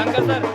Shankar sir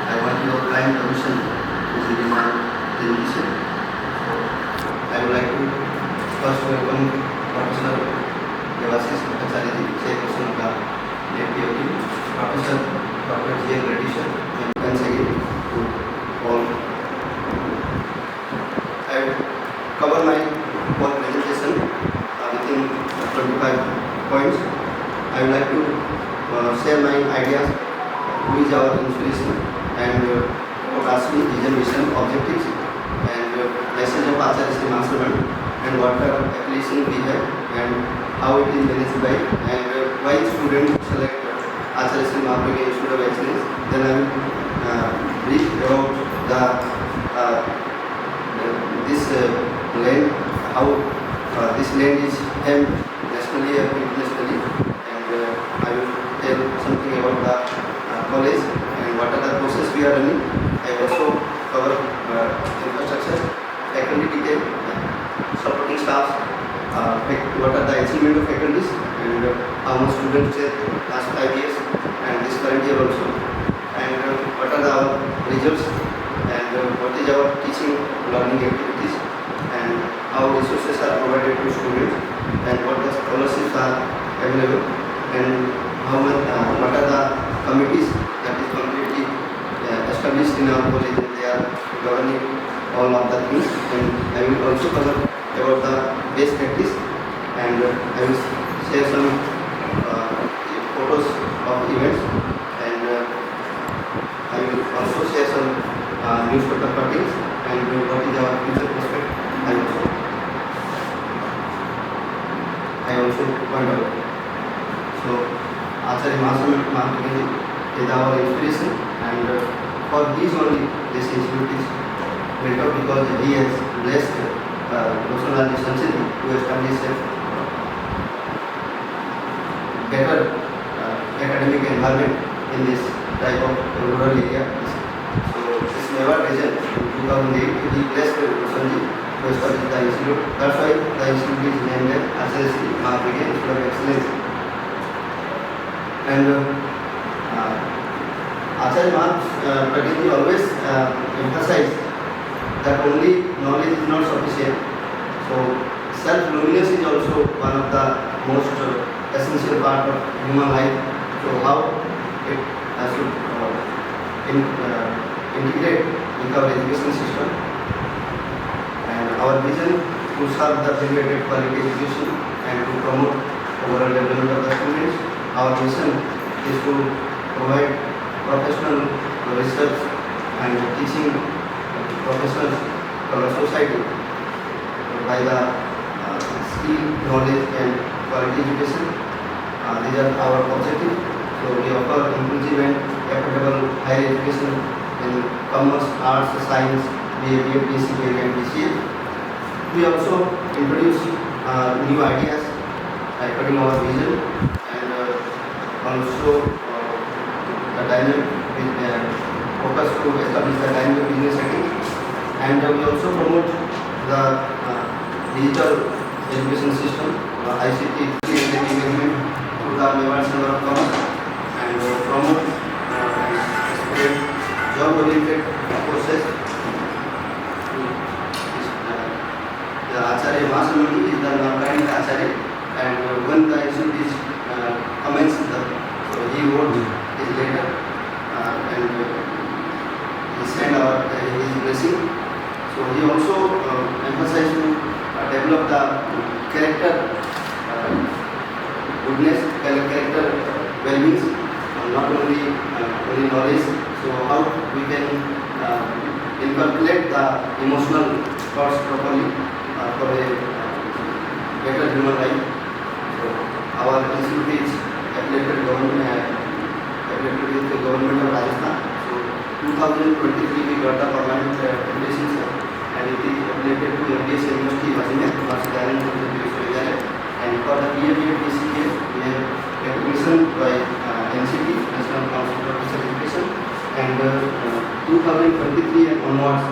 I want your kind permission to see my television. I would like to first welcome Professor Devashish Bhattacharya, Chairperson of the APOT, Professor Dr. G. Reddy sir, and once again to all. I will cover my whole presentation within 25 points. I would like to share my ideas, who is our inspiration, and classroom vision, mission, objectives, and message of Acharya Sri Masterman, and what are application we have, and how it is managed by, and why students select Acharya Sri Mahaprabhu Institute of Excellence. Then I will brief about this land, how this land is held nationally or internationally, and I will tell something about the college and what are the courses we are running. I also cover infrastructure, faculty detail, supporting staffs, what are the achievement of faculties, and how much students in last 5 years and this current year also, and what are our results, and what is our teaching learning activities, and how resources are provided to students, and what the scholarships are available, and how much, what are the committees that is completely established in our college, and they are governing all of the things. And I will also cover about the best practice, and I will share some photos of events, and I will also share some newspaper cuttings, and what is our future prospect. I also point out. So Acharya Mahaprabhu is our inspiration, and for his only this institute is built up, because he has blessed National Sanskrit to establish a better academic environment in this type of rural area. So this never vision in 2008 he blessed Sanskrit to establish the institute. That's why the institute is named as Acharya Sri Mahaprabhu Institute of Excellence. And Acharya Mahaprabhu always emphasized that only knowledge is not sufficient. So self-luminous is also one of the most essential part of human life. So how it should integrate with our education system, and our vision to serve the integrated quality education and to promote overall development of the students. Our mission is to provide professional research and teaching professionals for the society by the skill, knowledge and quality education. These are our objectives. So we offer inclusive and affordable higher education in commerce, arts, science, BA, BSc, and BCA. We also introduce new ideas according to our vision, and also the dynamic focus to establish the dynamic business setting, and we also promote the digital education system, ICT engagement through the Mewar Chamber of Commerce, and promote and spread job-oriented courses. The Acharya Masamani is the non-current Acharya, and when the institute is commenced, so he wrote his letter and he sent his blessing. So he also emphasized to develop the character goodness, character well-being, not only knowledge. So how we can inculcate the emotional thoughts properly for a better human life. So our institute is affiliated with the government of Rajasthan. So 2023 we got the permanent affiliation, and it is affiliated to MBS University Vajimir, Dayanand Vidyalaya. And for the PhD BCA, we have recognition by NCT, National Council for Teacher Education, and 2023 and onwards,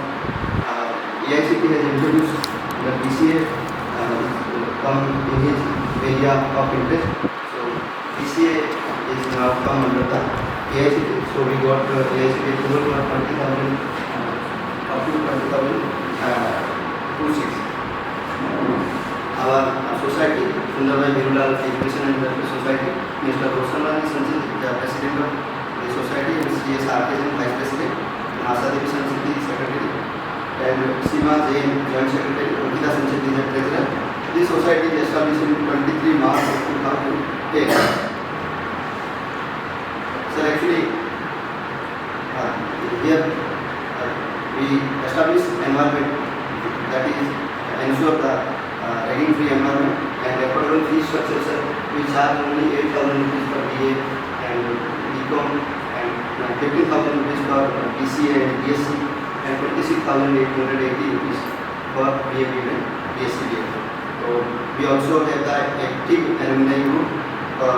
AICT has introduced the BCA come in his area of interest. So BCA is now come under the AICT. So we got AICT approval for 20,000 up to 20,026. Our society, Sundarbai Birulal Education and Welfare Society, Mr. Roshanlal Sanchit, the President of the Society, and C.S. Artisan, Vice President, and Asa Devi Sanchit, Secretary, and Seema Jain, Joint Secretary, Ankita Sanchit, the Treasurer. This society is established in 23 March 2008. So actually, here we establish environment that is ensure the ragging-free environment, and affordable fee structure, sir. We charge only 8,000 rupees per BA and BCom, and 15,000 rupees for BCA and BSc, and 26,880 rupees for BA and BSc. So we also have the active alumni group for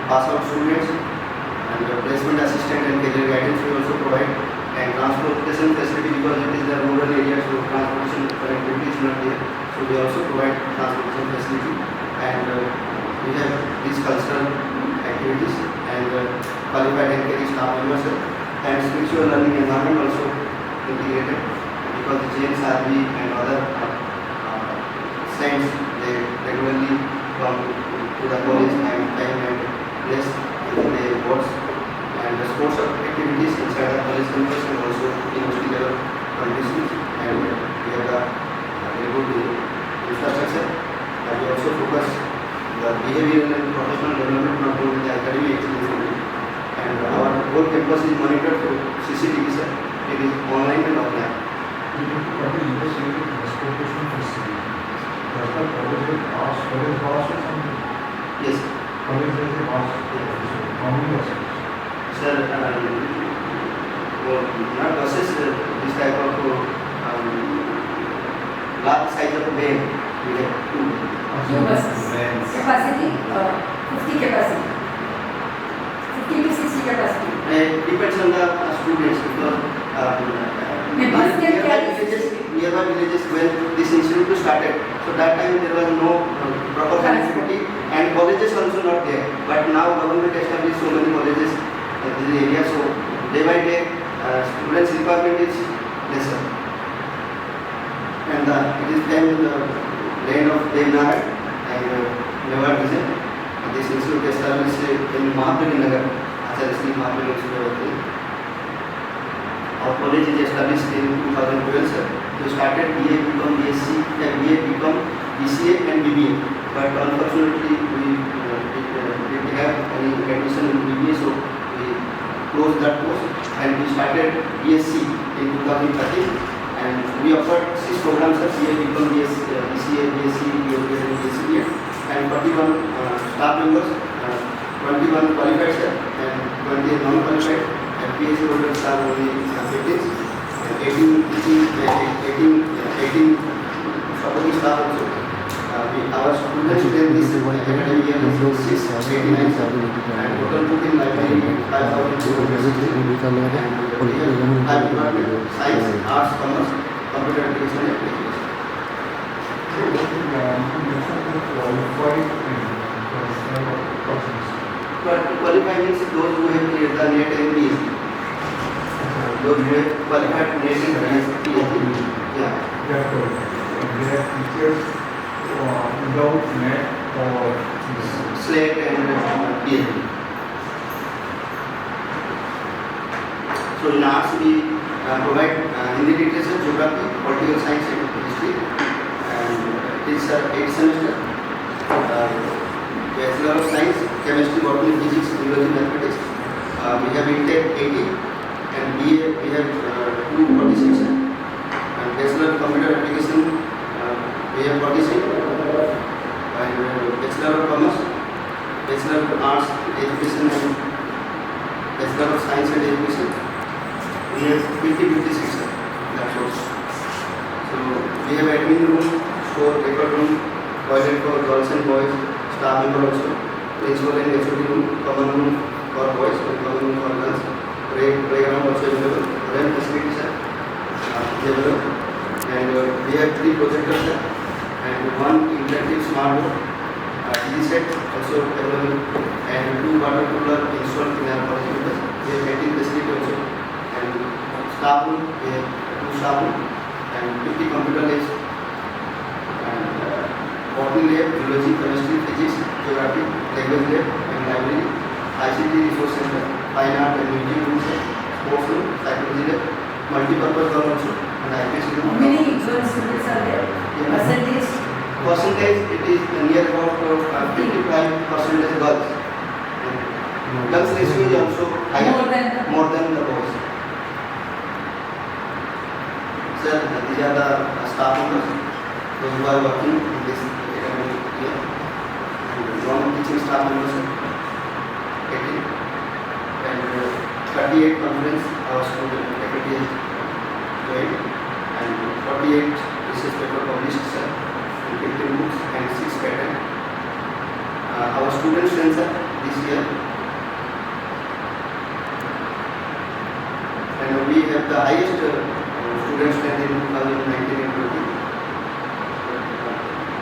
pass out students, and placement assistant and career guidance we also provide, and transportation facility, because it is the rural area, so transportation connectivity is not there. So we also provide transportation facility, and we have these cultural activities, and qualified and career staff members, and spiritual learning environment also integrated, because the Jains, RV and other saints, they regularly come to the college and time and place in their boards, and the sports activities inside the college campus and also university level conditions, and we have the very good infrastructure. And we also focus the behavioral and professional development, not only the academic excellence only. And our whole campus is monitored through CCTV, sir. It is online and offline. Yes. Sir, not buses, this type of large size of van, we have two. Two buses. Capacity, 50 capacity. 50 to 60 capacity. It depends on the students, because nearby villages when this institute started, so that time there was no proper connectivity, and colleges also not there. But now government established so many colleges in this area, so day by day students' requirement is lesser. And it is then the land of Devnagar and Mewar region. This institute established in Mahabali Nagar, Acharya Sri Mahabali University. Our college is established in 2012, sir. We started BA, BCom, BSc, BA, BCom, BCA and BBA. But unfortunately, we didn't have any admission in BBA, so we closed that course and we started BSc in 2013. And we offered 6 programs, sir: BA, BCom, BCA, BSc, BSc and BSc. And 41 staff members, 21 qualified, sir, and 20 non-qualified. And PhD holders are only 15, and 18 supporting staff also. Our students in this academic year is 689, and total book in library 5,200, and we have 5 departments: science, arts, commerce, computer application and application. But qualified means those who have cleared the NET and PhD. Those who have qualified NET and PhD. Yeah. Without net or Slate and PhD. So in arts we provide Hindi literature, geography, political science and history, and it is 8 semester. Bachelor of Science, Chemistry, Botany, Physics, Biology, Mathematics. We have Intake 80 and BA we have 246. And Bachelor of Computer Application we have 46. And Bachelor of Commerce, Bachelor of Arts, Education and Bachelor of Science and Education. We have 50-56. That's all. So we have admin room, store, record room, toilet for girls and boys, staff member also, principal and HOD room, common room for boys and common room for girls, playground also available, rent facilities are available, and we have 3 projectors and 1 interactive smart board, TV set also available, and 2 water cooler installed in our college campus. We have canteen facility also, and staff room, we have 2 staff room, and 50 computer labs, and botany lab, biology, chemistry, physics, geography, language lab, and library, ICT resource center, fine art and music rooms, sports room, psychology lab, multi-purpose hall also, and IPS How room. many girl students are there? Yeah. Percentage? Percentage, it is near about 55% girls. Girls ratio is also higher, More than the more than the boys. Sir, these are the staff members, those who are working in this academic year. And non-teaching staff members, 18. And 38 conference our student faculty has joined. And 48 research paper published, sir. 15 books and 6 patents. Our student strength this year, and we have the highest student strength in 2019 and 20.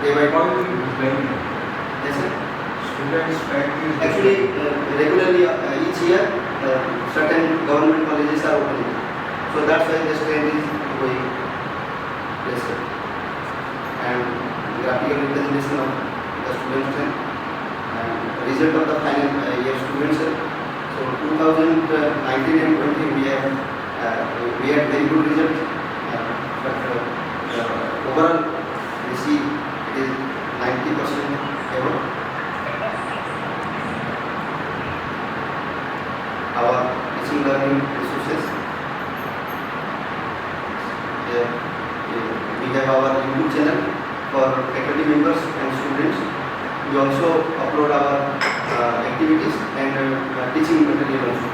Day by day. Yes, sir. Actually, regularly each year, certain government colleges are opening, so that's why the strength is going lesser. And graphical representation of the student strength and result of the final year students. So 2019 and 20 we had very good result, but overall we see it is 90% above. Our teaching learning resources. We have our YouTube channel for faculty members and students. We also upload our activities and teaching material also.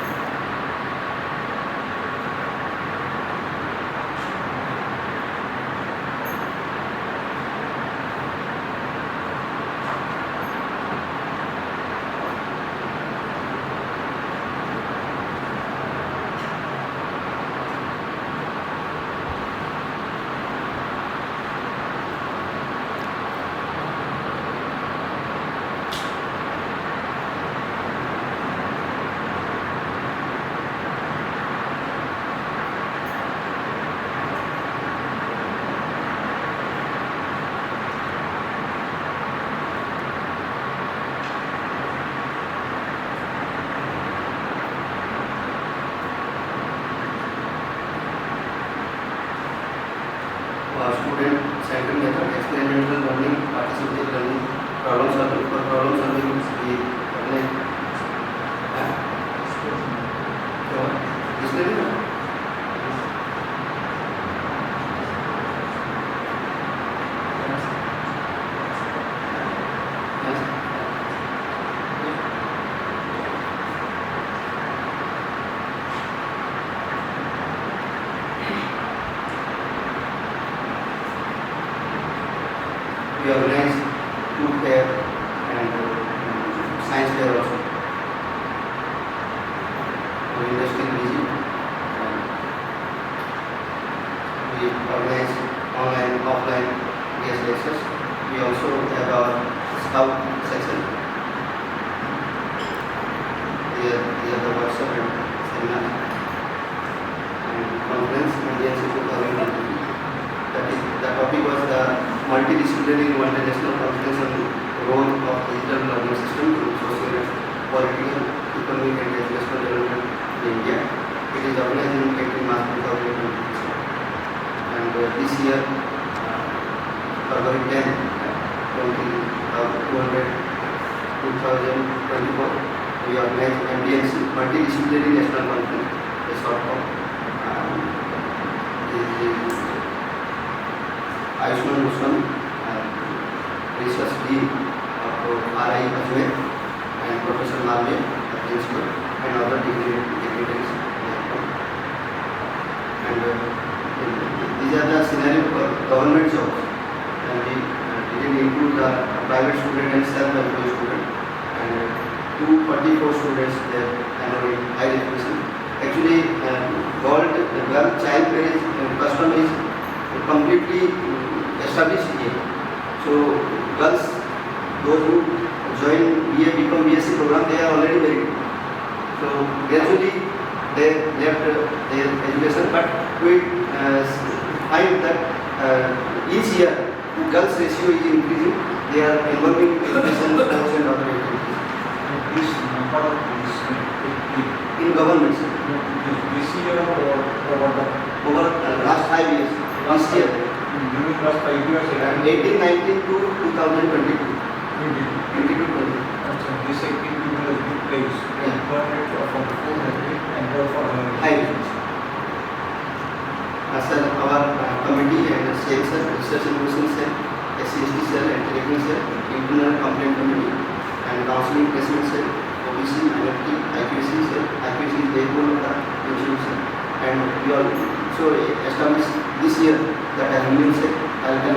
Student centered method, experimental learning, participative learning, problem solving. For problem solving, we apply display. We organize food fair and science fair also. We industry visit. We organize online, offline guest lectures. we also have our scout section. Here the workshop and seminar and conference Indian Institute of Technology. That is, the topic was the multidisciplinary multinational conference on the role of digital learning system in social, political, economic and educational development in India. It is organized in 18 March 2020. And this year, February 10, 2024, we organized MDNC, Multidisciplinary National Conference, a short form. Ayushman Goswami, Research Dean of RI Ajmer, and Professor Malve, Principal, and other dignitaries. And these are the scenario for government jobs, and we didn't include the private student and self-employed student, and 244 students there enrolled in higher education. Actually, girl child marriage custom is completely established here. So girls, those who join BA, become BSc program, they are already married. So gradually they left their education, but we find that each year girls ratio is increasing. They are involving education, sports and other activities. This number is In government, this year or over last 5 years, last year, during last 5 years, 1819 to 2022, 22-20. this activity was good place. Yeah. Employment from full and work for High education. Sir, our committee and sales, research innovation cell, SCST cell, anti-ragging cell, internal complaint committee, and counseling placement cell, OBC, minority, IQC cell. IQC is the backbone of the institution. And we also established this year the alumni cell, and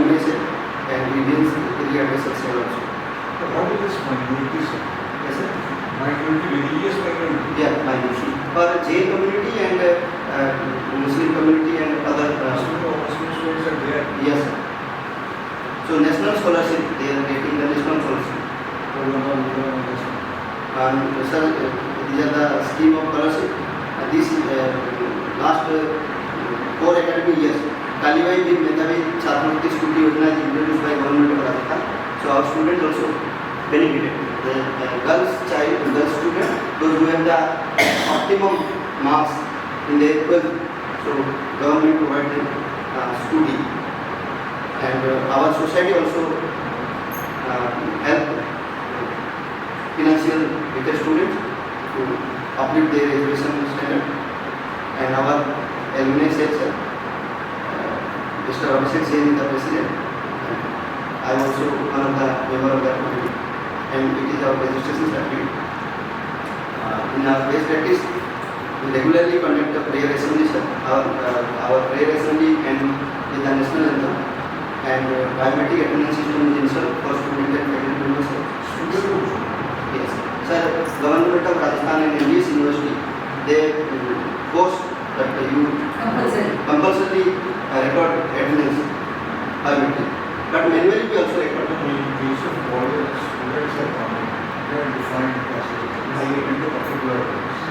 Indians area advisor cell also. What is this minority? Sir? Yes, sir. Minority, religious minority. Yeah, minority. For Jain community and Muslim community and other. Muslim students are there. Yes, sir. So national scholarship, they are getting the national scholarship. Sir, these are the scheme of scholarship. This last 4 academic years, Kalibai bin Metavi Chhatravathi Stuti Yojana is introduced by government of Rajasthan. So our students also benefited. The girls student, those who have the optimum marks in their 12th, so government provided study. And our society also help financial weaker students to uplift their education standard. And our alumni says, Mr. Abhishek Sen is the president. I am also one of the member of that committee, and it is our registration certificate. In our base practice, we regularly conduct a prayer assembly. Our prayer assembly and with the national anthem, and biometric attendance system is installed for student and faculty members. Yes, sir. Government of Rajasthan and MBS University, they force that you compulsorily record attendance biometric. But manually we also record. In case of college, students are coming, they are defined classes. They get into particular course.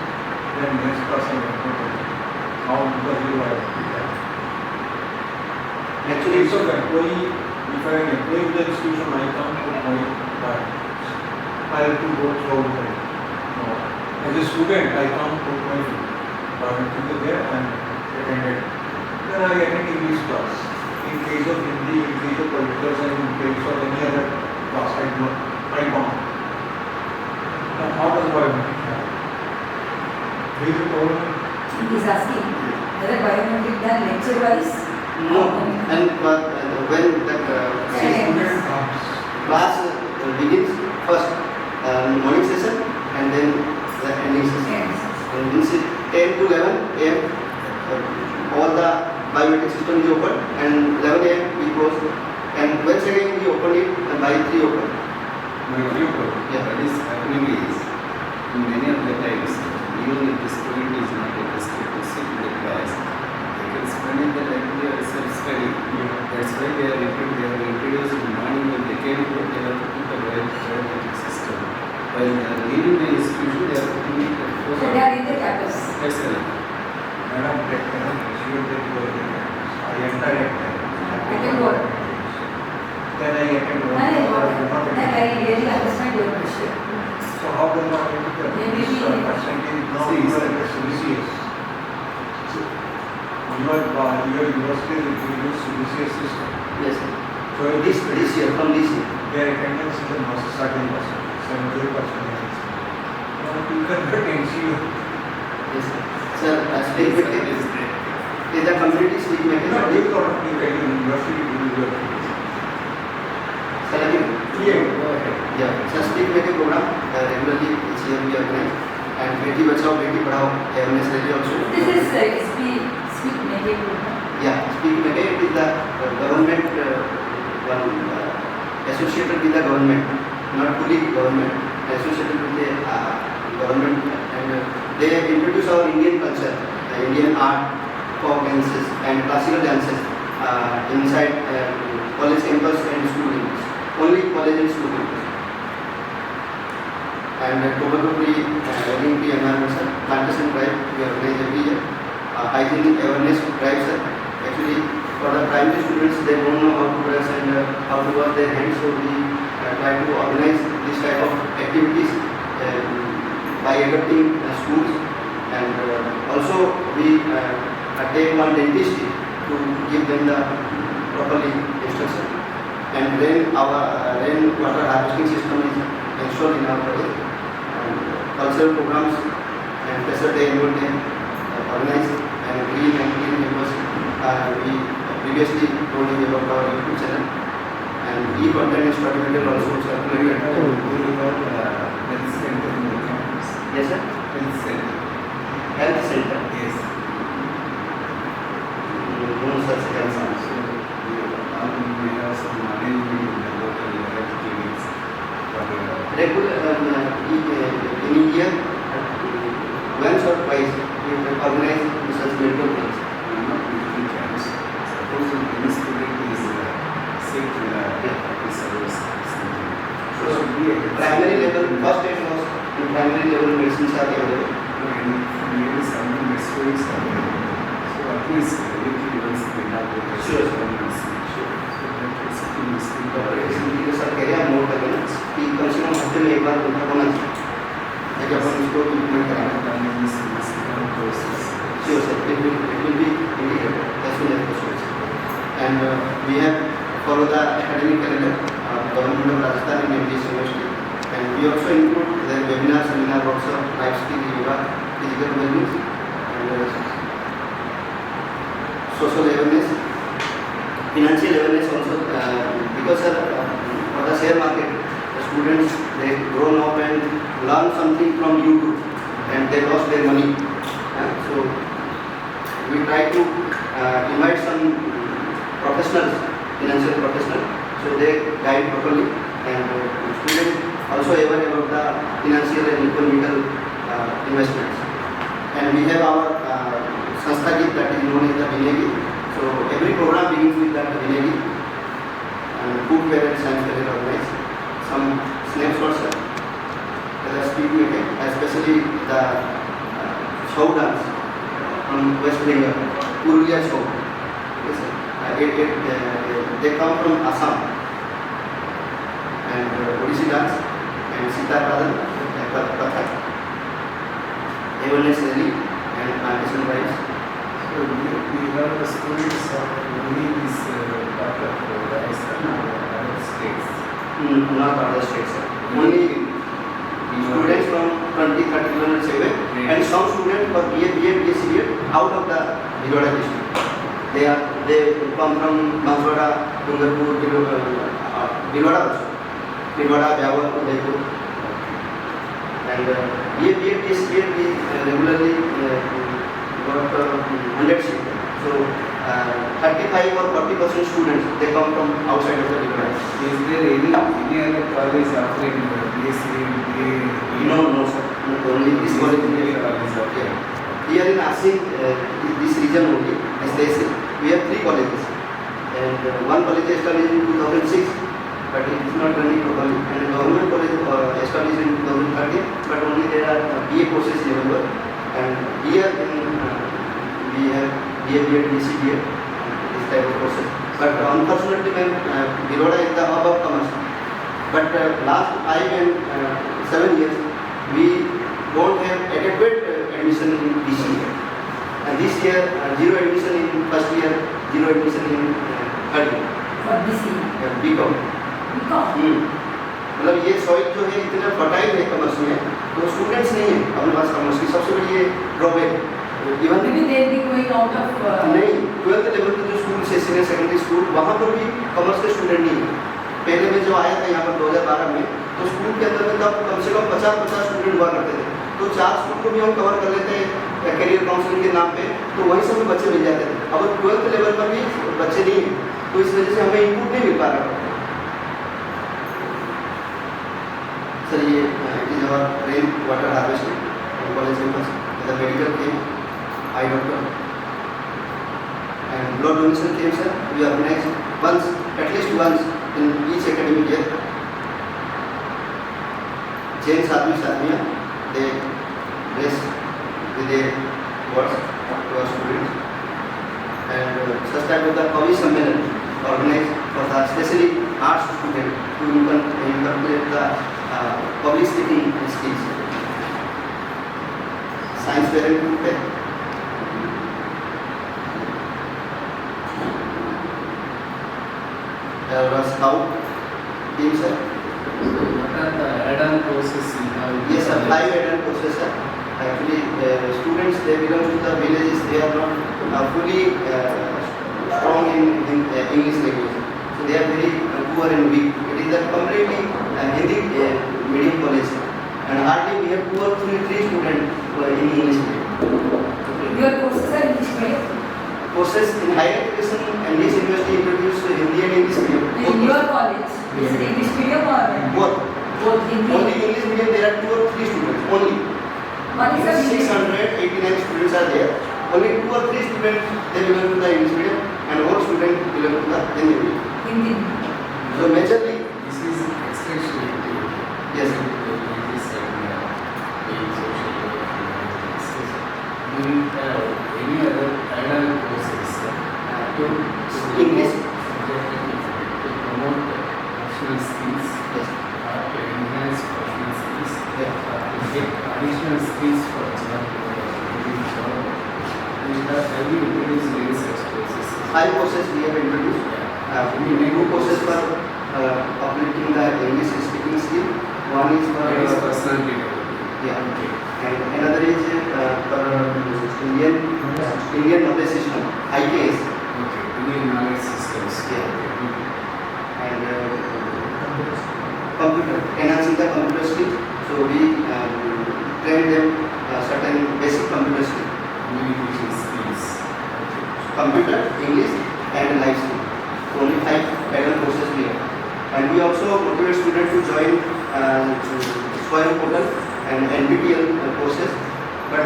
Then next person will come. How does you like that? Actually, Case of employee, if I am an employee of the institution, I come to my back. I have to go through the thing. No. As a student, I come to my biometric there and attended. Then I attend English class. In case of Hindi, in case of political science, in case of any other class, I come. Now, how does biometric happen? There is a problem. He is asking whether biometric done lecture wise. no. And when the Student comes. class begins, first morning session and then the ending session. And this is 10 to 11 a.m. All the biometric system is open, and 11 a.m. we close. And once again we open it by 3 o'clock. Yeah, what is happening is, in many of the times, even if the student is not interested to sit in the class, they can studying the library or self-study. That's why they are introduced in the morning when they came to they are putting the biometric system. While they are leaving the institution, they are putting it at So 4 they are in the campus. That's correct. Madam, she will take over the I enter it. I can go. Then I attend one. I really understand your question. So how does not Maybe this we- percentage now See, you are sir. at CBCS? Your university is introduced CBCS system. Yes, sir. So This year, from this year. their attendance is almost 30%, 70%. Now you can get NCU. Yes, sir. Sir, speak with That it. is great. Is the community speak No, making? you cannot be at university to do your things. Sir, I think, Yeah, go ahead. yeah, sir, speak making program regularly each year we organize, and Beti Bachao, Beti Padhao awareness rally also. This is speak native. Yeah, speak making it is the government one associated with the government, not fully government, associated with the government, and they have introduced our Indian culture, Indian art, folk dances and classical dances inside college campus and school campus. Only college and school campus. And tobacco free, wedding free environment, plantation drive we organize every year. Hygienic awareness drive, sir. Actually, for the primary students, they don't know how to dress and how to wash their hands, so we try to organize this type of activities by adapting schools, and also we take one dentist to give them the properly instruction, and then our rain water harvesting system is installed in our project, and cultural programs and Fresher Day, Annual Day organized, and green and clean members we previously told you about our YouTube channel, and e-content is particularly also circulated. Health center in the campus. Yes, sir. Health center. Health center. Yes. No such health center. So we have some arrangement in the local health clinics for Regular in a year, once or twice, we organize such medical camps. not medical camps. Suppose any student is sick in a service. So, primary level, first aid was in primary level medicines are available. Maybe something experience so at least weekly once they have the Sure. So that is something we speak about. इसलिए sir कह रहे हैं note करके ना कि कम से कम हफ्ते में एक बार उनका होना चाहिए ताकि अपन इसको इम्प्लीमेंट करेंगे। Sure, sir. It will be indicated as soon as possible. And we have followed the academic calendar, Government of Rajasthan and MGS University. And we also include the webinar, seminar, workshop, life skill, yoga, physical wellness, and social awareness, financial awareness also. Because sir, for the share market, the students they grown up and learn something from YouTube, and they lost their money. So we try to invite some professionals, financial professionals, so they guide properly, and students also aware about the financial and economical investments. And we have our Sanstha Git, that is known as the Vinay Git. So every program begins with that Vinay Git. And food fair and science fair are organized. Some snapshots are speaking, especially the show dance from West Bengal, Purulia show. Yes, sir. They come from Assam, and Odissi dance and Sitar Pradan, Kathak, awareness rally and plantation rights. So we have the students of doing this part of Rajasthan or other states. Not other states, sir. Only students from 20-30 kilometers away, and some students for BA, BSc out of the Bhilwara district. They come from Banswara, Dungarpur, Bhilwara also. Bhilwara, Jawar, Udaipur. And BA, BSc we regularly got 100 seats. So 35 or 40% students they come from outside of the Bhilwara. Is there any other college offering BSc, BA? No, sir. Only this college. College offering. Here in Asing, this region only, SDSC. We have 3 colleges, and one college established in 2006, but it is not running properly. And a government college established in 2013, but only there are BA courses available. And here in we have BA, BEd, BCBA, this type of courses. But unfortunately, Baroda is the hub of commerce. But last 5 and 7 years, we don't have adequate admission in BCA. And this year, 0 admission in first year, 0 admission in third year. For BC. BCom. BCom. मतलब ये soil जो है इतना fertile है commerce में, तो students नहीं है अपने पास कॉमर्स की, सबसे बड़ी ये drawback. Even Maybe they'll be going out of. नहीं, 12th लेवल के जो स्कूल है, सीनियर सेकेंडरी स्कूल, वहाँ पर भी कॉमर्स के स्टूडेंट नहीं है। पहले में जो आया था यहाँ पर 2012 में, तो स्कूल के अंदर में तब कम से कम 50 स्टूडेंट हुआ करते थे। तो 4 स्कूल को भी हम कवर कर लेते हैं करियर काउंसलिंग के नाम पे, तो वहीं से हमें बच्चे मिल जाते थे। अब 12th लेवल पर भी बच्चे नहीं हैं, तो इस वजह से हमें इनपुट नहीं मिल पा रहा। सर ये it is our rain water harvesting college campus, the medical camp, I doctor and blood donation camps sir, we organize once, at least once in each academic year. Jain Sadhmiya, they bless with their words to our students, and such type of the Kavi Sammelan organized for the especially arts students to inculcate the public speaking skills. Science parent group है, scout team sir. What are the add-on courses you have? Yes sir, 5 add-on courses sir. Actually students, they belong to the villages, they are not fully strong in English language, so they are very poor and weak. It is a completely Hindi medium college, and hardly we have 2 or 3 students in English medium. Your courses are English medium. Courses in higher education and this university introduced Hindi and English medium. In your college, is it English medium or Both. both Hindi? Only English medium there are 2 or 3 students only. What is the English? 689 students are there. Only 2 or 3 students they belong to the English medium, and all students belong to the Hindi medium. Hindi. So majorly, This is extension activity. yes. This and social activities. Do you have any other add-on courses to English. to promote professional skills, Yes. to enhance professional skills, Yeah. to get additional skills for job? Have you introduced any such courses? 5 courses we have introduced. We make 2 courses for uplifting the English speaking skill. One is for That is personality development. yeah, Okay. and another is for Indian knowledge system, IKS, Okay. Indian knowledge systems. Yeah. Okay. and computer, enhancing the computer skills. So we train them certain basic computer skills, Communication skills. Okay. computer, English, and life skill. So only 5 add-on courses we have. And we also motivate students to join Swayam portal and NPTEL courses. But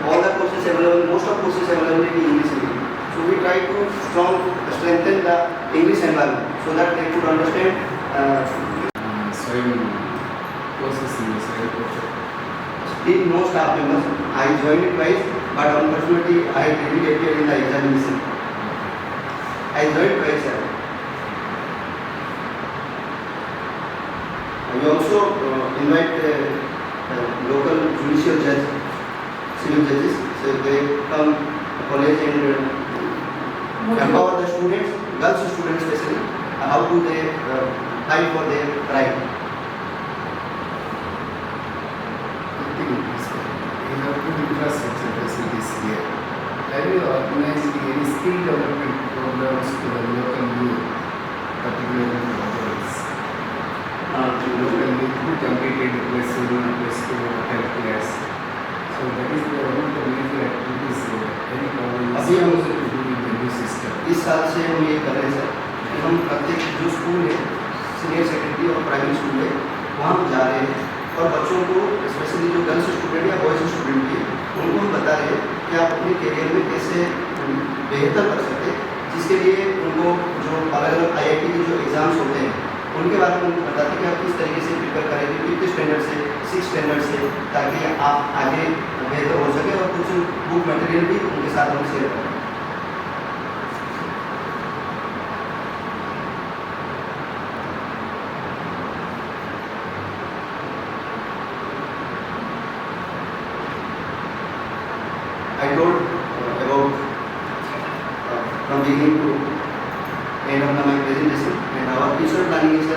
all the courses available, most of courses available in English medium. So we try to strengthen the English environment so that they could understand. Swayam courses in the Swayam portal. Still no staff members. I joined it twice, but unfortunately I didn't appear in the examination. I joined twice, sir. We also invite local judicial judge, civil judges, so they come to college and empower the students, girls students especially, how do they fight for their right. You have good infrastructure facilities here. Have you organized any skill development programs to the local youth, particularly for girls? Local youth who completed plus 1, plus 2, 10 class. So that is the one of the major activities any college is अभी हम supposed to do in the new system. इस साल से हम ये कर रहे हैं सर कि हम प्रत्येक जो स्कूल है, सीनियर सेकेंडरी और प्राइमरी स्कूल है, वहाँ हम जा रहे हैं और बच्चों को स्पेशली जो गर्ल्स स्टूडेंट या बॉयज स्टूडेंट है उनको हम बता रहे हैं कि आप अपने करियर में कैसे बेहतर स्टैंडर्ड से 6 स्टैंडर्ड से, ताकि आप आगे बेहतर हो सके और कुछ बुक मटेरियल भी उनके साथ हम शेयर करें। I told about from beginning to end of my presentation, and our future planning is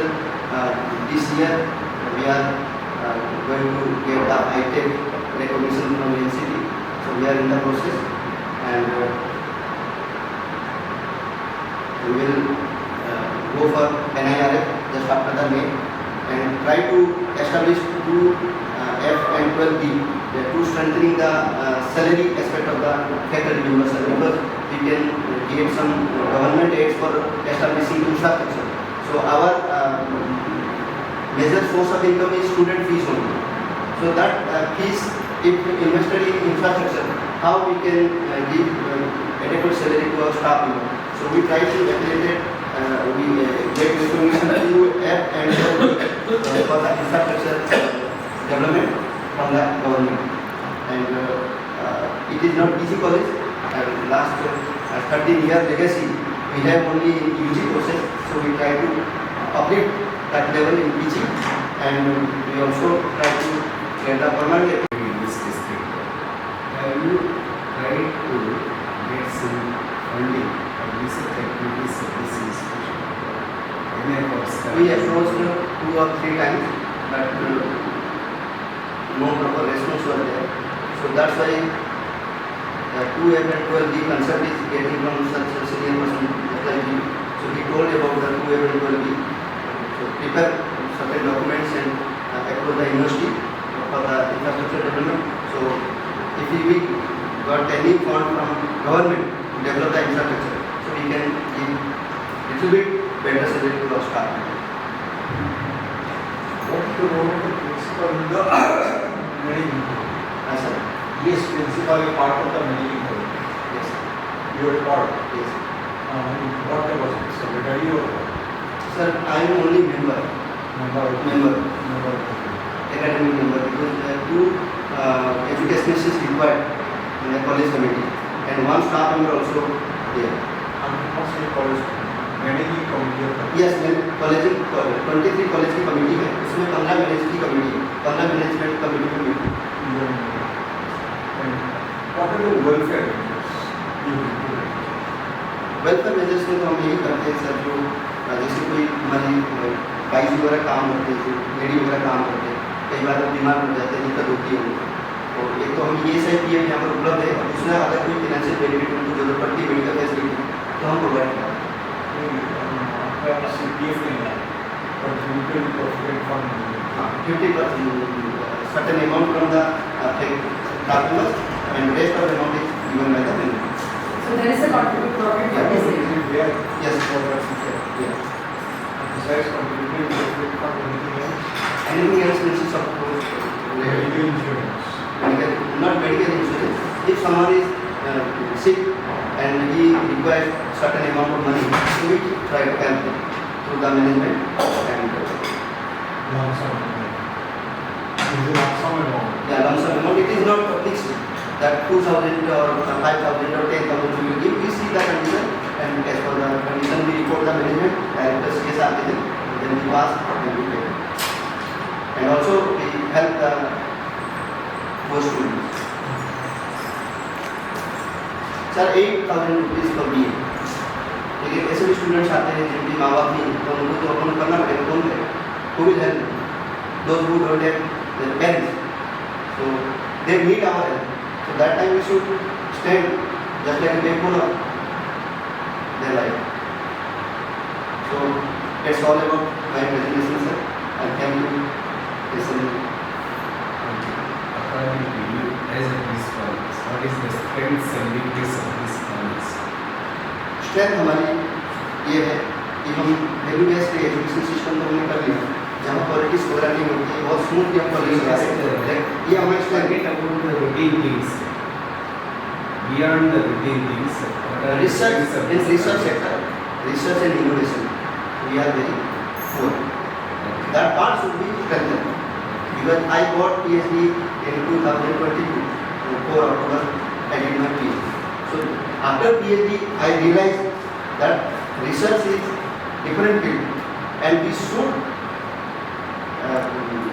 this year we are going to get the ITEC recognition from NCT, so we are in the process, and we will go for NIRF just after the May and try to establish two F and 12B, to strengthening the salary aspect of the faculty members, because we can get some government aids for establishing infrastructure. So our major source of income is student fees only. So that fees, if invested in infrastructure, how we can give adequate salary to our staff member. So we try to accredit, we get recognition to F and 12B for the infrastructure development from the government, and it is not easy college. Last 13 year legacy we have only in UG process, so we try to uplift that level in PG, and we also try to get the permanent. In this district, have you tried to get some funding for research activities of this institution? Any efforts? We approached 2 or 3 times, but no proper response was there. So that's why 2F and 12B concept is getting from such a senior person like you. So he told about the 2F and 12B. So prepare certain documents and approach the university for the infrastructure development. So if we got any fund from government to develop the infrastructure, so we can give little bit better salary to our staff. What is the role of the principal in the managing board? Sir. Yes, principal is part of the managing board. Yes. You are part. Yes. What was it? Secretary or Sir, I am only member, member? Member. Member. academic member, because there are 2 educationists is required in the college committee, and 1 staff member also there. What's your college? Managing committee. Yes, college 23 college की committee है, उसमें 15 manage की committee है, 15 management committee में meeting. What are the welfare measures? Welfare measures में तो हम यही करते हैं सर, जो जैसे कोई हमारी बाइज वगैरह काम करते हैं, लेडी वगैरह काम करते हैं, कई बार वो बीमार हो जाते हैं, दिक्कत होती है उनको, तो एक तो हम ये सही पी यहाँ पर उपलब्ध है, और दूसरा अगर कोई फिनेंशियल बेनिफिट उनको जरूरत पड़ती है मेडिकल फैसिलिटी तो हम प्रोवाइड करते हैं. CPF नहीं है, but usually profit fund. 50% certain amount from the staff members, and rest of the amount is given by the manager. So there is a profit for this year. Yes. For the CPF. Yeah. Besides contributing profit fund, anything else? Anything else which is supposed Medical insurance. not medical insurance. If someone is sick and he requires certain amount of money, so we try to help him through the management and Lump sum. Is it lump sum amount? yeah, lump sum amount. It is not fixed that 2,000 or 5,000 or 10,000 we will give. We see the condition, and as per the condition we report the management, directors yes आते हैं, then we pass and we pay. And also we help the poor students. Sir, 8,000 rupees per year. लेकिन ऐसे भी students आते हैं जिनके माँ बाप नहीं, तो उनको तो अपन करना पड़ेगा, कौन करेगा? Who will help? Those who don't have their parents, so they need our help. So that time we should stand just like a backbone of their life. So that's all about my presentation, sir. And thank you. Listening. According to you, as a principal, what is the strengths and weaknesses of this college? Strength हमारी ये है कि हम value based education system तो हमने कर लिया, जहाँ पॉलिटिक्स वगैरह नहीं होती है, बहुत स्मूथली हम कॉलेज चला सकते हैं. ये हमारी strength Forget about the routine things. Beyond the routine things, what are the research strengths of in this research college? sector, research and innovation, we are very poor. That part should be strengthened. because I got PhD in 2022, 4 October, I did my PhD. So after PhD, I realized that research is different field and we should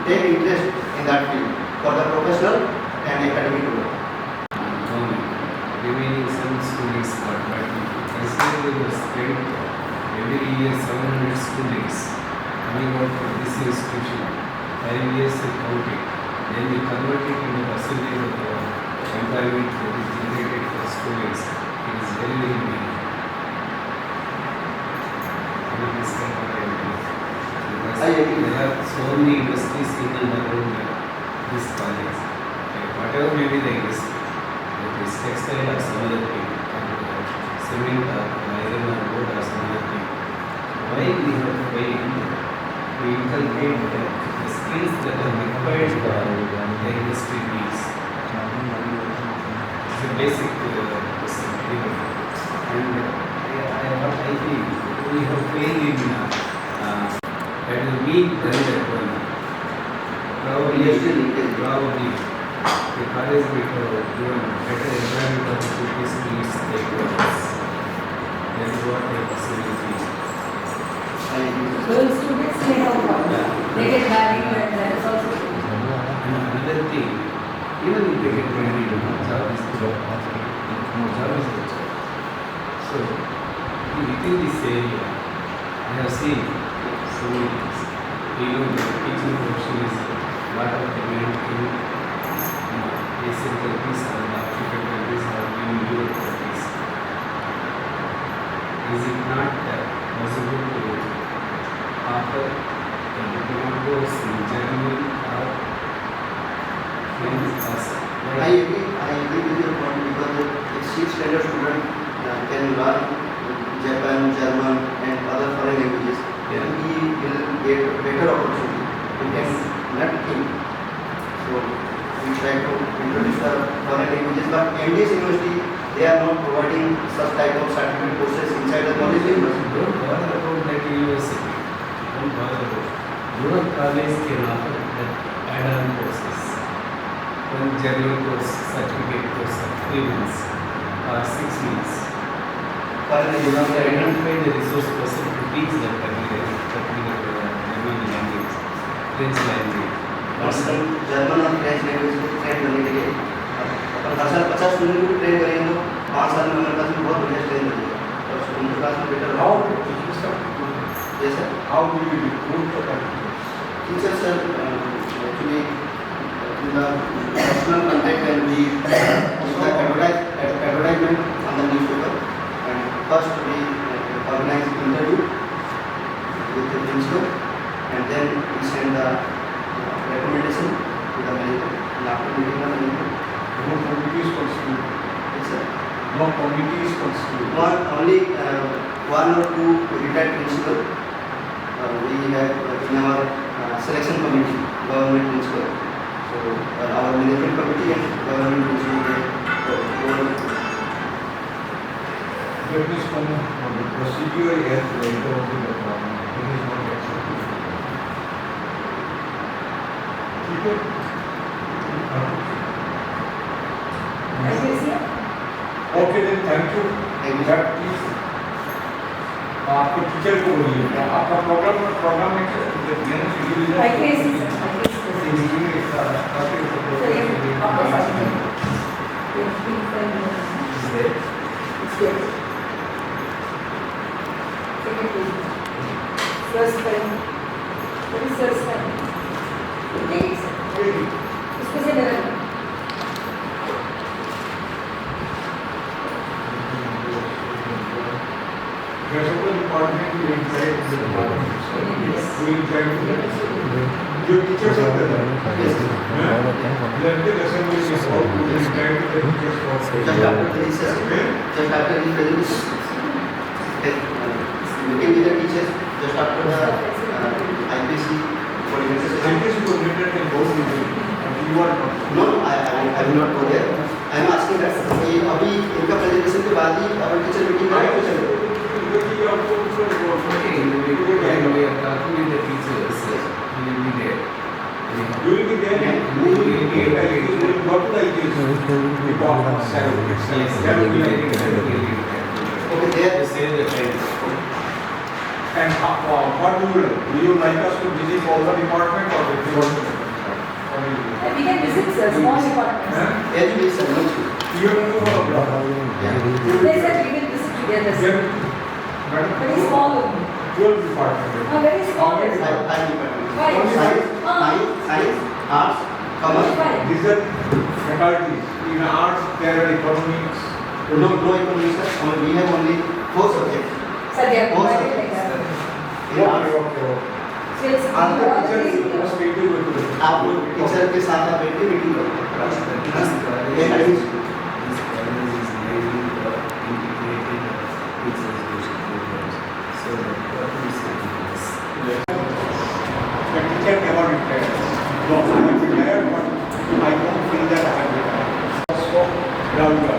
take interest in that field for the professional and academic growth. Remaining some students got, but if you consider the strength, every year 700 students coming out from this institution, 5 years is counted, then you convert it into percentage of the employment that is generated for students, it is very, very big. Can you understand what I mean? Because I agree. there are so many industries in and around this college. Like whatever may be the industry, whether it's textile or some other thing, or cement or iron or wood or some other thing. Why we have failed to inculcate the skills that are required for the industry needs? It's a basic question. And what I feel, we have failed in that will mean done that one. Probably the college will have given better environment opportunities to its stakeholders. That is what I personally feel. Girl students may have problem. They get married and that is also true. And another thing, even if they get married, job is the job. Job is the job. So, within this area, I have seen so many things. You know, the teaching profession is a lot of demand in Asian countries or the African countries or even Europe countries. Is it not possible to offer a diploma course in Germany or French or I agree with your point because a 6th standard student can learn Japan, German and other foreign languages. Then he will get better opportunity. He can not think. So we try to introduce the foreign languages, but MDS University, they are not providing such type of certificate courses inside the college university. don't bother about that university. Don't bother about. Your college can offer that add-on courses. One general course, certificate course of 3 months or 6 months. Foreign You have to languages. identify the resource person to teach that particular German language, French language. आजकल German और French language को train करने के लिए अपन हर साल 50 student को train करेंगे तो 5 साल में हमारे पास में बहुत बढ़िया ट्रेन मिल जाएगा और उनके पास में better How the teachers are doing? yes sir How do you recruit the teachers? teachers are actually in the national contact and we advertisement on the newspaper and first we organize interview with the principal and then we send the recommendation to the manager and after meeting the manager No committees constituted. yes sir No committees constituted. only one or two retired principal we have in our selection committee government principal so our management committee and government principal Let us come on the procedure as laid out in the plan. It is not acceptable. ठीक है? I can see. Okay then, thank you. Thank you. That please आपके teacher को बोलिए आपका programme में क्या है? I can see. I can see. So you offer something. You feel fine. It's good. Second page. First time. What is first time? Thanks. उसको से डरा. Department will encourage the department. Yes. We will try to your teachers are there. yes Let the assembly is all we will try to the teachers for just after the recess Okay? just after the presentation meeting with the teachers just after the IPC coordinator session Scientists coordinator can go with you. And you are not. no I will not go there I am asking that कि अभी इनका presentation के बाद ही our teacher meeting I है was because you are also Okay, we are talking with the teachers, we will be there. You will be there. You will be there. You will go to the department. There will be Okay, there. They say the time. And what do you like? Do you like us to visit all the department or the department? We can visit small departments. Education, no? You don't know about They said we will visit together. Very small only. 12 department. Very small. How many Five departments. Five. Science, arts, commerce. These are faculties. In arts, there are economics. No economics, sir. We have only 4 subjects. So they are Four divided like subjects. that. In arts, So it's Other all teachers these- must be able to do. आप teacher के साथ आप बैठ के meeting करो academics This college is highly integrated teacher education programs. So what we say is The teacher never retires. No, I am retired, but I don't feel that I am retired. So, Rahul.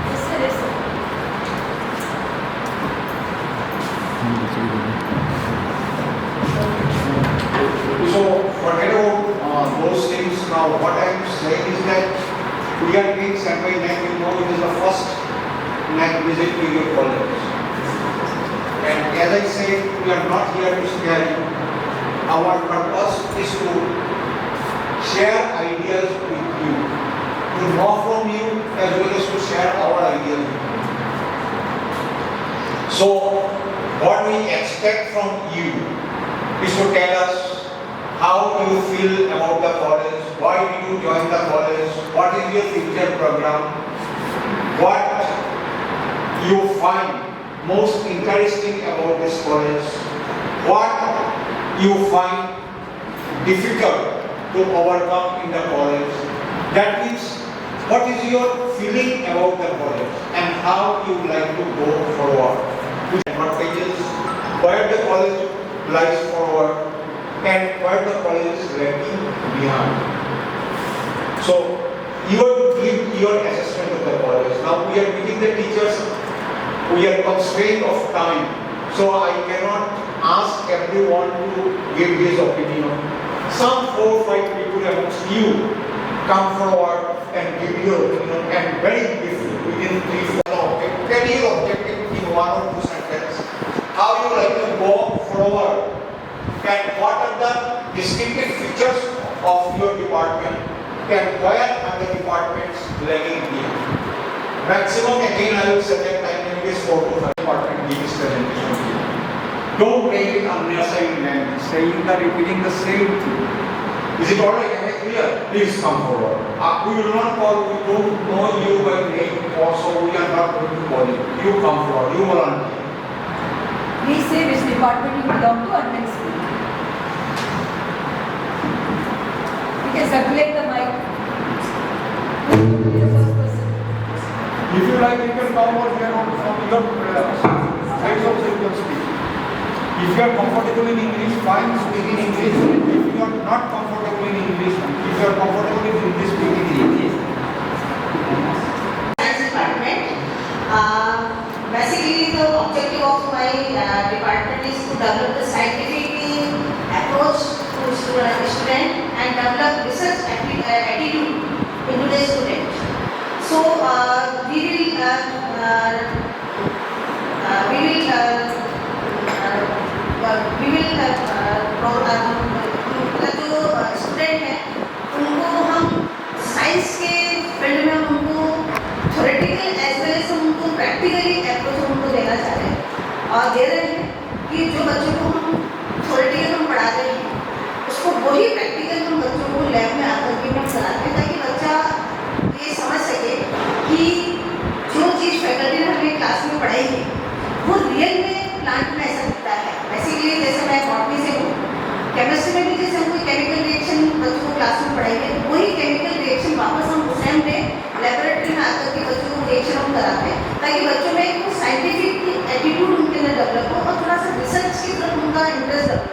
Yes, sir, yes, sir. So, forget about those things now. What I am saying is that we are being sent by NAC. We know it is the first NAC visit to your college. And as I said, we are not here to scare you. Our purpose is to share ideas with you, to know from you as well as to share our ideas with you. So, what we expect from you is to tell us how you feel about the college, why did you join the college, what is your future program, what you find most interesting about this college, what you find difficult to overcome in the college. That means what is your feeling about the college and how you like to go forward. Advantages, where the college lies forward and where the college is lagging behind. So you have to give your assessment of the college. Now we are meeting the teachers, we are constrained of time. So I cannot ask everyone to give his opinion. Some 4 or 5 people amongst you come forward and give your opinion and very briefly within 3-4 objectives. Tell your objective in 1 or 2 sentences. How you like to go forward and what are the distinctive features of your department and where are the departments lagging behind. Maximum again I will suggest time limit is 4 to 5 department give this presentation to you. Don't make it unnecessary language, saying that repeating the same thing. Is it alright? Am I clear? Please come forward. We will not call, we don't know you by name or so we are not going to call you. You come forward, you volunteer. Please say which department you belong to and then speak. You can circulate the mic. Who will be the first person? If you like, you can come over here on from your side also you can speak. If you are comfortable in English, fine, speak in English. If you are not comfortable in English, if you are comfortable in English, speak in English. Science department. Basically, the objective of my department is to develop the scientific approach to student and develop research attitude into the student. So we will जो student हैं उनको हम science के field में उनको theoretical as well as उनको practically approach उनको देना चाह रहे हैं और दे रहे हैं कि जो बच्चों को हम थ्योरेटिकल हम पढ़ा रहे हैं उसको वही प्रैक्टिकल हम बच्चों को लैब में आकर के हम कराते हैं ताकि बच्चा ये समझ सके कि जो चीज़ फैकल्टी ने हमें क्लास में पढ़ाई है वो रियल में प्लांट में ऐसा दिखता है। बेसिकली जैसे मैं बॉटनी से हूँ, केमिस्ट्री में भी जैसे हम कोई केमिकल रिएक्शन बच्चों को क्लास में पढ़ाएंगे तो वही केमिकल रिएक्शन वापस हम सेम डे लेबोरेटरी में आकर के बच्चों को रिएक्शन हम कराते हैं ताकि बच्चों में एक साइंटिफिक एटीट्यूड उनके अंदर डेवलप हो और थोड़ा सा रिसर्च की तरफ उनका इंटरेस्ट डेवलप।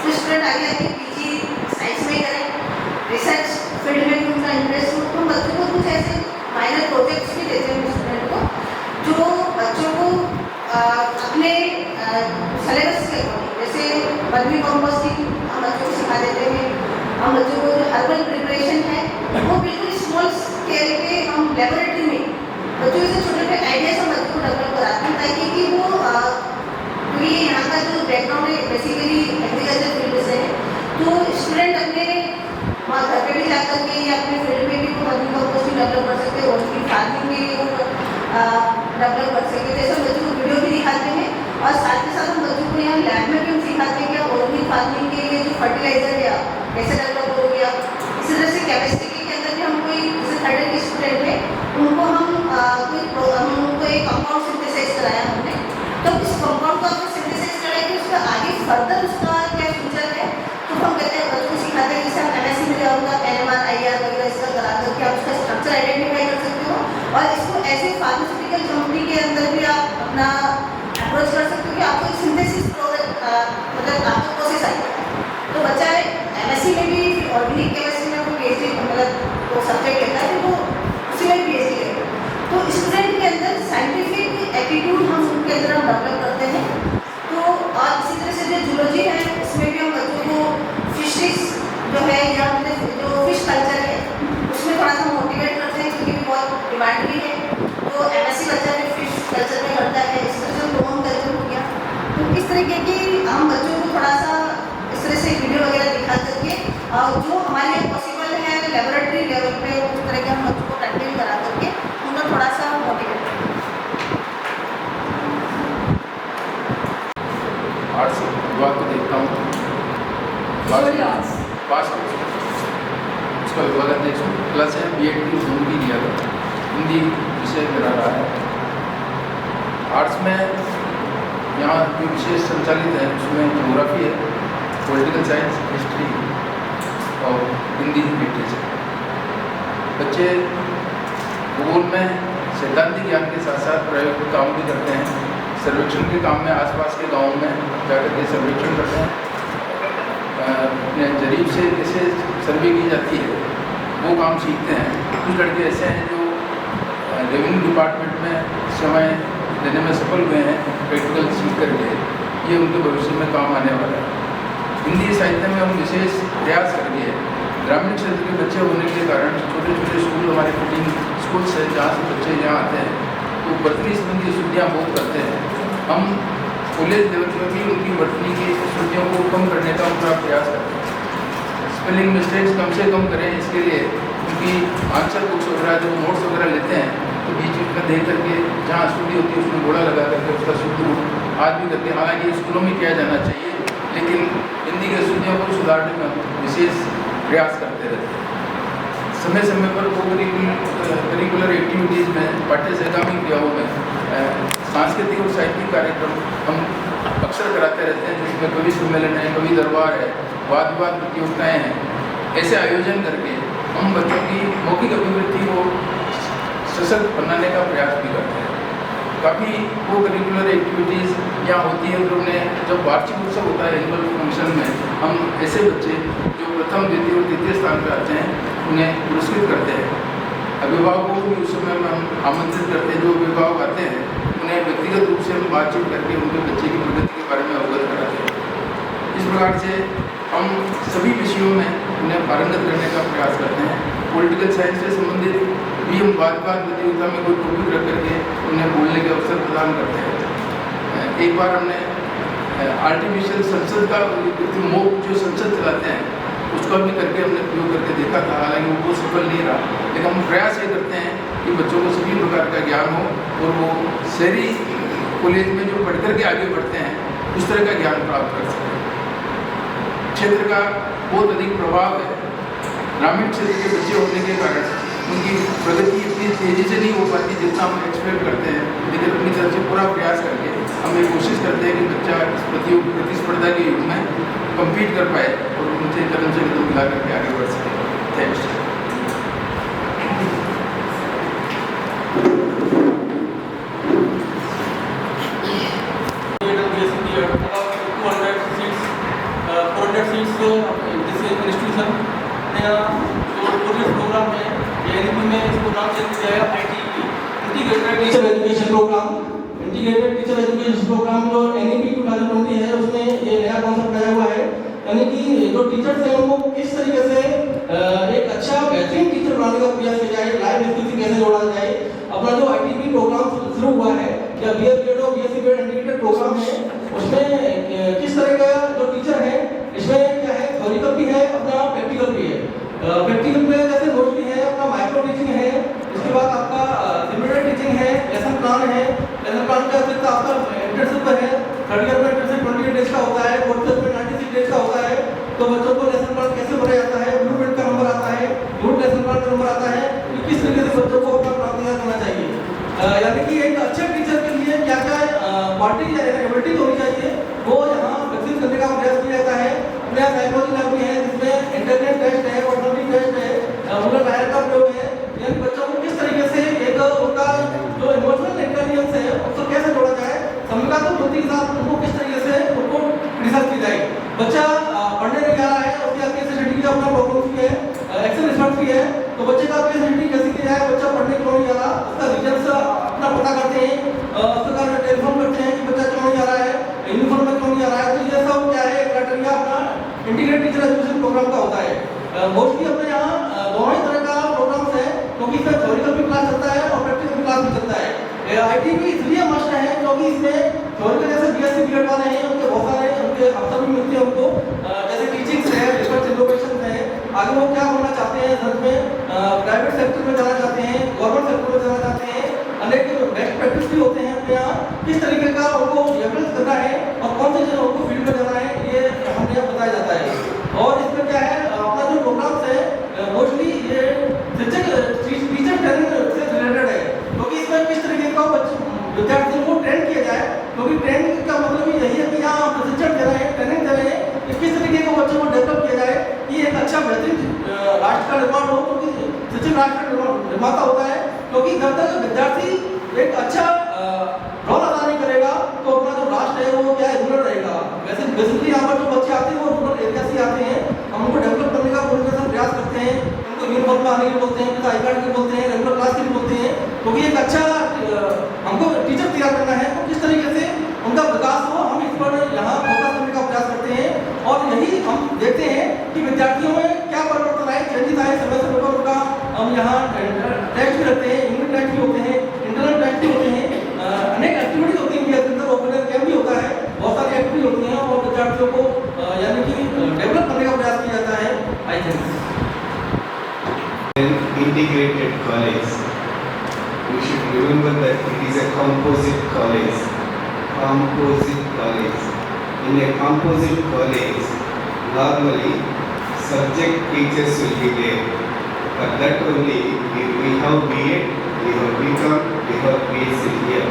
तो स्टूडेंट आगे आगे पीजी साइंस में करें, रिसर्च फील्ड में भी उनका इंटरेस्ट हो तो बच्चों को कुछ ऐसे माइनर प्रोजेक्ट्स भी देते हैं स्टूडेंट को जो बच्चों को अपने सिलेबस के वर्मी कंपोस्टिंग हम बच्चों को सिखा देते हैं। हम बच्चों को जो हर्बल प्रिपरेशन है वो बिल्कुल स्मॉल स्केल पे हम लेबोरेटरी में बच्चों से छोटे छोटे आइडियाज हम बच्चों को डेवलप कराते हैं, ताकि कि वो क्योंकि यहाँ का जो बैकग्राउंड है बेसिकली एग्रीकल्चर फील्ड से है, तो स्टूडेंट अपने घर पे भी जाकर के या अपने फील्ड में भी वो वर्मी कंपोस्टिंग डेवलप कर सकते हैं, ऑर्गेनिक फार्मिंग में वो डेवलप कर सकते हैं। जैसे बच्चों को वीडियो भी दिखाते हैं और साथ के साथ हम बच्चों को यहाँ लैब में भी हम सिखाते हैं कि ऑर्गेनिक फार्मिंग के लिए जो फर्टिलाइजर है कैसे डेवलप करोगे आप। इसी तरह से केमिस्ट्री के अंदर भी हम कोई जैसे थर्ड ईयर के स्टूडेंट है उनको हम उनको एक कंपाउंड सिंथेसाइज कराया हमने, तो इस कंपाउंड को आपने सिंथेसाइज कराया कि उसका आगे फर्दर उसका क्या फ्यूचर है, तो हम कहते हैं बच्चों को सिखाते हैं जैसे हम MSc में जाऊँगा NMR IR वगैरह इसका करा करके आप उसका स्ट्रक्चर आइडेंटिफाई कर सकते हो और इसको ऐसे फार्मास्यूटिकल कंपनी के अंदर भी आप अपना अप्रोच कर सकते हो कि आपको एक सिंथेसिस मतलब आपको प्रोसेस आएगा। तो बच्चा MSc में भी ऑर्गेनिक केमिस्ट्री में वो PhD मतलब वो सब्जेक्ट लेता है तो वो उसी में PhD लेगा। तो स्टूडेंट के अंदर साइंटिफिक एटीट्यूड हम उनके अंदर हम डेवलप करते हैं। तो और इसी तरह से जो जूलॉजी है उसमें भी हम बच्चों को फिशेस जो है या जो फिश कल्चर है उसमें थोड़ा सा मोटिवेट करते हैं, क्योंकि बहुत डिमांड भी है। तो MSc बच्चा भी फिश कल्चर में करता है, इस तरह से प्रोन कल्चर हो गया। तो इस तरीके की हम बच्चों को थोड़ा सा इस तरह से वीडियो वगैरह दिखा करके और जो हमारे यहाँ पॉसिबल है लेबोरेटरी लेवल पे उस तरह के हम बच्चों को प्रैक्टिस करा करके उनको थोड़ा सा मोटिवेट करें। आर्ट्स विभाग को देखता हूँ, Sorry, arts. पास उसका विभाग अध्यक्ष प्लस है B.Ed की जोन भी लिया था, हिंदी विषय मेरा रहा है। आर्ट्स में यहाँ जो विषय संचालित है उसमें ज्योग्राफी है, पॉलिटिकल साइंस, हिस्ट्री और हिंदी लिटरेचर। बच्चे भूगोल में सैद्धांतिक ज्ञान के साथ साथ प्रायोगिक काम भी करते हैं। सर्वेक्षण के काम में आसपास के गाँव में जाकर के सर्वेक्षण करते हैं, अपने जरीब से कैसे सर्वे की जाती है वो काम सीखते हैं। कुछ लड़के ऐसे हैं जो रेवेन्यू डिपार्टमेंट में सेवाएँ देने में सफल हुए हैं प्रैक्टिकल सीख करके, ये उनके भविष्य में काम आने वाला है। हिंदी साहित्य में हम विशेष प्रयास करके ग्रामीण क्षेत्र के बच्चे होने के कारण छोटे छोटे स्कूल हमारे फिटिंग स्कूल्स है जहाँ से बच्चे यहाँ आते हैं तो वर्तनी संबंधी अशुद्धियाँ बहुत करते हैं। हम कॉलेज लेवल पर भी उनकी वर्तनी की अशुद्धियों को कम करने का पूरा प्रयास करते हैं। स्पेलिंग मिस्टेक्स कम से कम करें, इसके लिए उनकी आंसर बुक्स वगैरह जो नोट्स वगैरह लेते हैं तो बीच बीच में देख करके जहाँ अशुद्धि होती है उसमें घोड़ा लगा करके उसका शुद्ध आज भी करके, हालांकि स्कूलों में किया जाना चाहिए, लेकिन हिंदी की अशुद्धियों को सुधारने में हम विशेष प्रयास करते रहते हैं। समय समय पर को करिकुलर एक्टिविटीज़ में पाठ्य सहगामी क्रियाओं में सांस्कृतिक और साहित्यिक कार्यक्रम हम अक्सर कराते रहते हैं, जिसमें कवि सम्मेलन है, कवि दरबार है, वाद विवाद प्रतियोगिताएँ हैं। ऐसे आयोजन करके हम बच्चों की मौखिक अभिवृद्धि को सशक्त बनाने का प्रयास भी करते हैं। काफ़ी को करिकुलर एक्टिविटीज़ यहाँ होती है, तो उन्हें जब वार्षिक उत्सव होता है एनुअल फंक्शन में हम ऐसे बच्चे जो प्रथम द्वितीय और तृतीय स्थान पर आते हैं उन्हें पुरस्कृत करते हैं। अभिभावकों को भी उस समय में हम आमंत्रित करते हैं, जो अभिभावक आते हैं उन्हें व्यक्तिगत रूप से हम बातचीत करके उनके बच्चे की प्रगति के बारे में अवगत कराते हैं। इस प्रकार से हम सभी विषयों में उन्हें पारंगत करने का प्रयास करते हैं। पॉलिटिकल साइंस से संबंधित भी हम वाद प्रतियोगिता में कोई टॉपिक रख करके उन्हें बोलने के अवसर प्रदान करते हैं। एक बार हमने आर्टिफिशियल संसद का मॉक जो संसद चलाते हैं उसका भी करके हमने प्रयोग करके देखा था, हालांकि वो सफल नहीं रहा, लेकिन हम प्रयास ये करते हैं कि बच्चों को सभी प्रकार का ज्ञान हो और वो शहरी कॉलेज में जो पढ़ कर के आगे बढ़ते हैं उस तरह का ज्ञान प्राप्त कर सकें। क्षेत्र का बहुत अधिक प्रभाव है, ग्रामीण क्षेत्र के बच्चे होने के कारण उनकी प्रगति इतनी तेज़ी से नहीं हो पाती जितना हम एक्सपेक्ट करते हैं, लेकिन अपनी तरफ से पूरा प्रयास करके हम ये कोशिश करते हैं कि बच्चा इस प्रतिस्पर्धा के युग में कम्पीट कर पाए और उनसे कदम से कदम मिला करके आगे बढ़ सके। थैंक्स। प्रोग्राम है एनईपी में इसको नाम चेंज किया गया ITEP integrated teacher education programme. Integrated teacher education programme जो NEP 2020 है उसमें ये नया कॉन्सेप्ट आया हुआ टीचर्स हैं उनको किस तरीके से एक अच्छा बेहतरीन टीचर बनाने का प्रयास किया जाए, लाइव स्किल से कैसे जोड़ा जाए। अपना जो ITP प्रोग्राम शुरू हुआ है या BA और BSc इंटीग्रेटेड प्रोग्राम है, उसमें किस तरह का जो टीचर है इसमें क्या है, थ्योरिकल भी है, अपना प्रैक्टिकल भी है। प्रैक्टिकल में जैसे नोट्स भी है, अपना माइक्रो टीचिंग है, इसके बाद आपका सिमुलेटेड टीचिंग है, लेसन प्लान है, लेसन प्लान का सिर्फ आपका इंटर्नशिप है, थर्ड ईयर में इंटर्नशिप 28 डेज का होता है, फोर्थ ईयर में 96 डेज का होता है। तो बच्चों को लेसन प्लान कैसे बनाया जाता है, ब्लूप्रिंट का नंबर आता है, रूट लेसन प्लान का नंबर आता है, किस तरीके से बच्चों को अपना प्लान तैयार करना चाहिए। यानी कि एक अच्छे टीचर के लिए क्या क्या क्वालिटी या एबिलिटी होनी चाहिए, वो यहाँ विकसित करने का प्रयास किया जाता है। अपने यहाँ साइकोलॉजी लैब भी है जिसमें इंटरनेट टेस्ट है, पर्सनालिटी टेस्ट है, उनका डायर का प्रयोग है। यानी बच्चों को किस तरीके से एक उनका जो इमोशनल इंटेलिजेंस है उसको कैसे जोड़ा जाए, संवेदनात्मक बुद्धि के साथ उनको किस तरीके से उनको रिसर्च की जाए। बच्चा पढ़ने नहीं जा रहा है, उसकी आपकी एसिडिटी का अपना प्रॉब्लम भी है, एक्सेल रिसर्च भी है, तो बच्चे का आपकी एसिडिटी कैसे की जाए, बच्चा पढ़ने क्यों नहीं जा रहा, उसका रीजन अपना पता करते हैं, उसके कारण टेलीफोन करते हैं कि बच्चा क्यों नहीं जा रहा है, यूनिफॉर्म में क्यों नहीं जा रहा है। तो ये सब क्या है, क्राइटेरिया अपना इंटीग्रेटेड टीचर एजुकेशन प्रोग्राम का होता है। मोस्टली अपने यहाँ दोनों ही तरह का प्रोग्राम्स है, क्योंकि इसमें थ्योरिकल भी क्लास चलता है और प्रैक्टिकल भी क्लास भी चलता है। ITP इसलिए मस्ट है क्योंकि इसमें थ्योरिकल जैसे BSc बीएड वाले हैं, उनके बहुत सारे उनके अवसर भी मिलते हैं उनको, जैसे टीचिंग्स है, रिसर्च इनोवेशन है, आगे वो क्या बनना चाहते हैं सर में, प्राइवेट सेक्टर में जाना चाहते हैं, गवर्नमेंट सेक्टर में जाना चाहते हैं, अनेक बेस्ट प्रैक्टिस भी होते हैं अपने यहाँ, किस तरीके का उनको डेवलप करना है और कौन से उनको फील्ड में जाना है, ये हमें यहाँ बताया जाता है। और इसमें क्या है, अपना जो प्रोग्राम्स है मोस्टली ये टीचर ट्रेनिंग से रिलेटेड है, क्योंकि इसमें किस तरीके का विद्यार्थियों को ट्रेन किया जाए, क्योंकि ट्रेनिंग का मतलब ही यही है कि यहाँ प्रशिक्षण दे रहे हैं, ट्रेनिंग दे रहे हैं, किस तरीके को बच्चों को डेवलप किया जाए कि एक अच्छा बेहतरीन राष्ट्र का निर्माण हो, क्योंकि शिक्षित राष्ट्र का निर्माता होता है। क्योंकि जब तक विद्यार्थी एक अच्छा रोल अदा नहीं करेगा तो अपना जो राष्ट्र है वो क्या है, रूरल रहेगा। वैसे बेसिकली यहाँ पर जो बच्चे आते हैं वो रूरल एरिया से आते हैं, हम उनको डेवलप करने का पूरी तरह से प्रयास करते हैं, उनको यूनिफॉर्म में आने के लिए बोलते हैं, आई कार्ड के बोलते हैं, रेगुलर क्लास के लिए बोलते हैं, क्योंकि एक अच्छा हमको टीचर तैयार करना है, तो किस तरीके से उनका विकास हो, हम इस पर यहाँ फोकस करने का प्रयास करते हैं। और यही हम देखते हैं कि विद्यार्थियों में क्या परिवर्तन आए, चेंजेस आए, समय समय पर उनका हम यहाँ टेस्ट भी रखते हैं, यूनिट टेस्ट भी होते हैं, इंटरनल टेस्ट भी होते हैं, अनेक एक्टिविटीज होती हैं, अंदर ओपन कैम्प भी होता है, बहुत सारी एक्टिविटी होती हैं और विद्यार्थियों को यानी कि डेवलप करने का प्रयास किया जाता है। I think Integrated college, we should remember that it is a composite college. Composite college. In a composite college, normally subject teachers will be there. But that only we have BA, we have BCom, we have BSc here.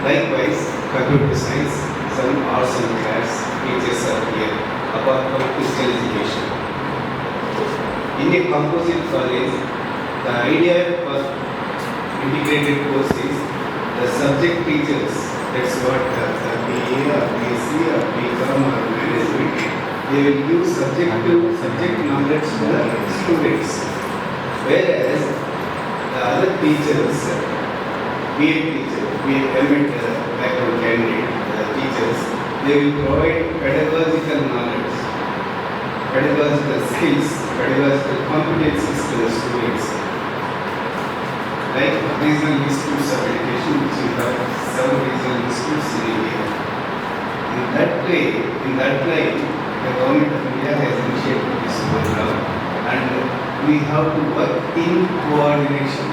Likewise, computer science, some arts and crafts teachers are here, apart from physical education. In a composite college, the idea for integrated course is the subject teachers, that's what the BA or BSc or BCom or management, they will give subject knowledge to the students. Whereas the other teachers, BA teacher, BA background candidate, the teachers, they will provide pedagogical knowledge, pedagogical skills, pedagogical competencies to the students. Like regional institutes of education, which we have some regional institutes in India. In that line, the government of India has initiated this program, and we have to work in coordination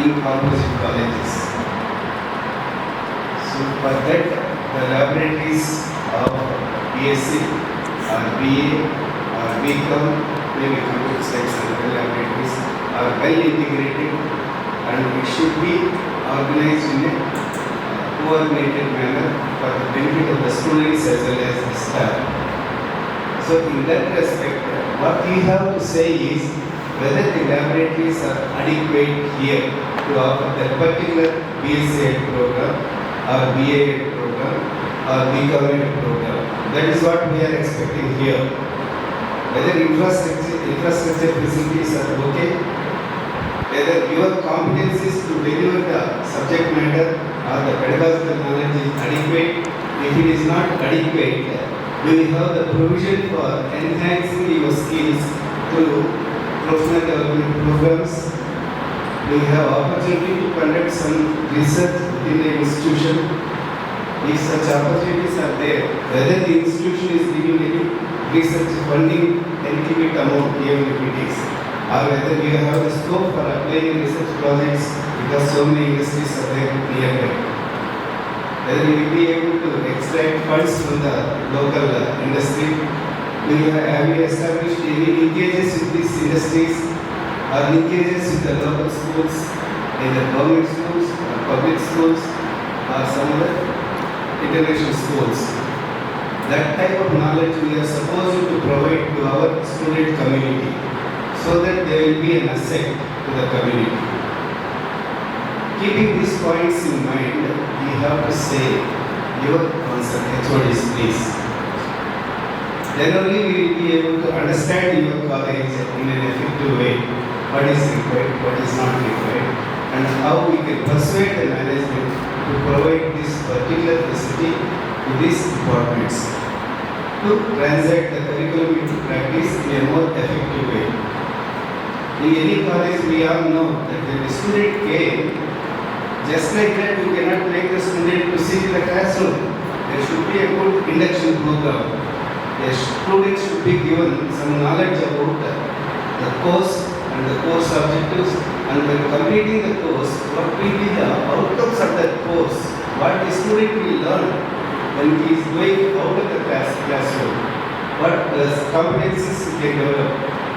in composite colleges. So for that, the laboratories of BSc or BA or BCom, maybe computer science and other laboratories are well integrated, and it should be organized in a coordinated manner for the benefit of the students as well as the staff. So in that respect, what we have to say is whether the laboratories are adequate here to offer that particular BSc program or BA program or BCom program. That is what we are expecting here. Whether infrastructure facilities are okay, whether your competencies to deliver the subject matter or the pedagogical knowledge is adequate. If it is not adequate, We have the provision for enhancing your skills through professional development programs. We have opportunity to conduct some research within the institution. If such opportunities are there, whether the institution is giving any research funding, any amount, even if it is, or whether we have the scope for applying research projects because so many industries are there nearby. Whether we will be able to extract funds from the local industry. Have we established any linkages with these industries or linkages with the local schools, either government schools or public schools or some other international schools? That type of knowledge we are supposed to provide to our student community so that they will be an asset to the community. Keeping these points in mind, we have to say your answer, HODs, please. Then only we will be able to understand your college in an effective way, what is required, what is not required, and how we can persuade the management to provide this particular facility to these departments to transact the curriculum into practice in a more effective way. In any college, we all know that when the student came, just like that, you cannot make the student to sit in the classroom. There should be a good induction program. The student should be given some knowledge about the course and the course objectives, and when completing the course, what will be the outcomes of that course, what the student will learn when he is going out of the classroom, what competencies he can develop.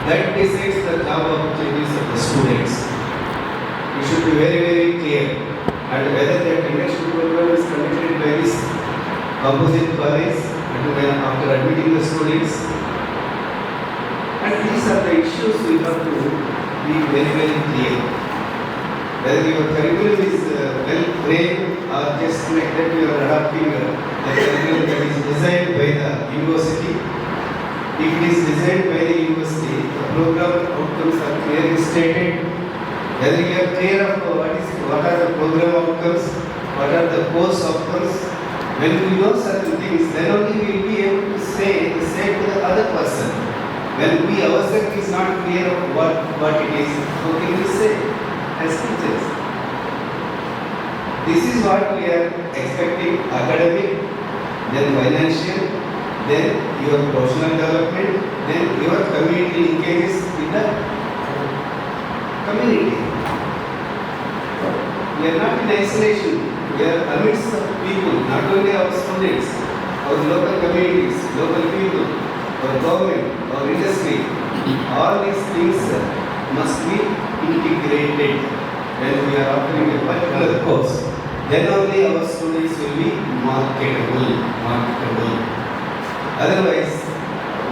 That decides the job opportunities of the students. We should be very, very clear. And whether that induction program is conducted by this composite college and after admitting the students. And these are the issues we have to be very, very clear. Whether your curriculum is well framed or just like that you are adopting the curriculum that is designed by the university. If it is designed by the university, the program outcomes are clearly stated. Whether you are clear of what are the program outcomes, what are the course outcomes, when we know certain things, then only we will be able to say to the other person. When we ourselves is not clear of what it is, how can we say as teachers? This is what we are expecting: academic, then financial, then your professional development, then your community linkages with the community. We are not in isolation. We are amidst of people, not only our students, our local communities, local people, our government, our industry. All these things must be integrated when we are offering a particular course. Then only our students will be marketable. Otherwise,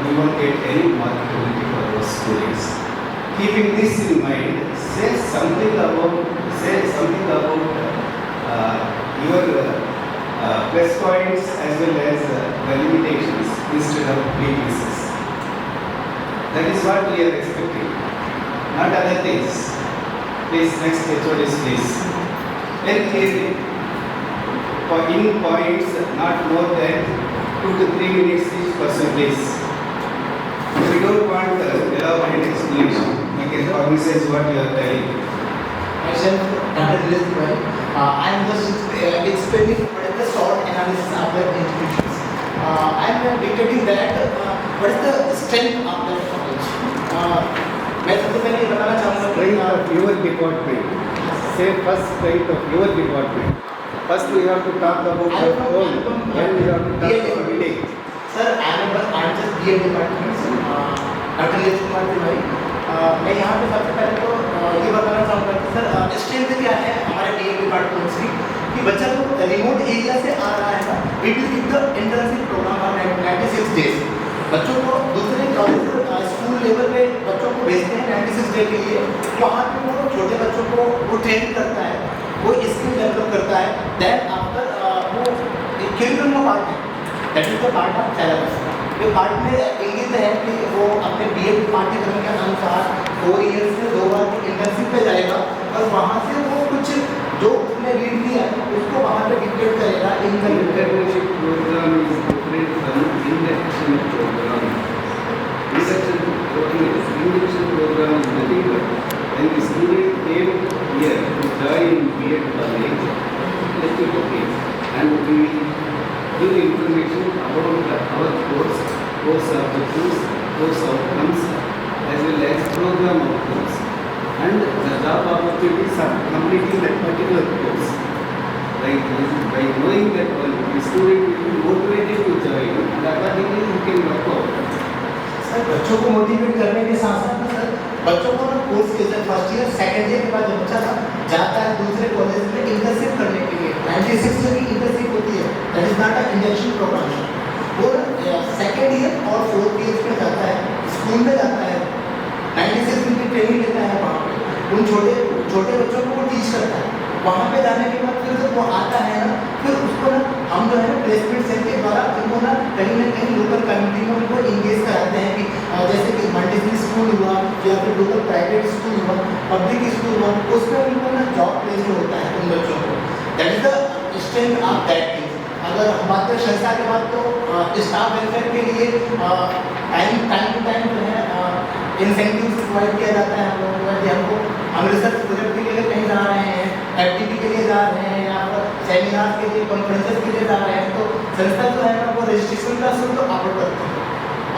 we won't get any marketability for our students. Keeping this in mind, say something about your plus points as well as the limitations instead of weaknesses. That is what we are expecting, not other things. Please, next HODs, please. Very clearly, in points, not more than 2 to 3 minutes each person, please. If you don't want elaborate explanation, you can organize what you are telling. Myself, Dr. Dilip Pai. I am just explaining the short analysis of the institutions. I am dictating that what is the strength of the college. मैं सबसे पहले ये बताना चाहूँगा Strength of your department. Say first strength of your department. First we have to talk about your own. Then we have to talk about building. Sir, I am just BA department. Dr. Dilip Pai. मैं यहाँ पे सबसे पहले तो ये बताना चाहूँगा कि सर स्ट्रेंथ क्या है हमारे BA डिपार्टमेंट की कि बच्चा तो रिमोट एरिया से आ रहा है ना, we will give the internship programme of 96 days. बच्चों को दूसरे कॉलेज स्कूल लेवल पे बच्चों को भेजते हैं 96 डे के लिए. वहाँ पे वो छोटे बच्चों को वो ट्रेन करता है, वो स्किल डेवलप करता है. देन आफ्टर वो एक करिकुलम का पार्ट है, that is the part of syllabus. ये पार्ट में इंगित है कि वो अपने BA पाठ्यक्रम के अनुसार 4 ईयर्स से 2 बार की इंटर्नशिप पे जाएगा और वहाँ से वो कुछ जो उसने रीड किया है उसको वहाँ पे डिक्टेट करेगा. The internship program is different from give information about our course objectives, course outcomes, as well as program outcomes, and the job opportunities of completing that particular course. By knowing that one, the student will be motivated to join, and accordingly he can work out. Sir बच्चों को motivate करने के साथ साथ ना sir बच्चों को ना कोर्स के जब फर्स्ट ईयर सेकंड ईयर के बाद जब बच्चा ना जाता है दूसरे कॉलेज में इंटर्नशिप करने के लिए 96 जो की इंटर्नशिप होती है that is not a induction programme वो सेकंड ईयर और फोर्थ ईयर में जाता है स्कूल में जाता है 96 दिन की ट्रेनिंग लेता है वहाँ पे उन छोटे बच्चों को वो टीच करता है वहाँ पे जाने के बाद फिर जब वो आता है ना फिर उसको ना हम जो है ना प्लेसमेंट सेल के द्वारा उनको ना कहीं लोकल कम्युनिटी में उनको इंगेज कराते हैं कि जैसे कि मल्टीपल स्कूल हुआ या फिर लोकल प्राइवेट स्कूल हुआ पब्लिक स्कूल हुआ उसमें उनको ना जॉब प्लेसमेंट होता है उन बच्चों को that is the strength of that thing. अगर हम बात करें संस्था के बाद तो स्टाफ वेलफेयर के लिए टाइम टू टाइम जो है इंसेंटिव प्रोवाइड किया जाता है हम लोगों को कि हमको हम रिसर्च प्रोजेक्ट के लिए कहीं जा रहे हैं एक्टिविटी के लिए जा रहे हैं या फिर सेमिनार के लिए कॉन्फ्रेंसेस के लिए जा रहे हैं तो संस्था जो है ना वो रजिस्ट्रेशन का शुल्क ऑफर करती है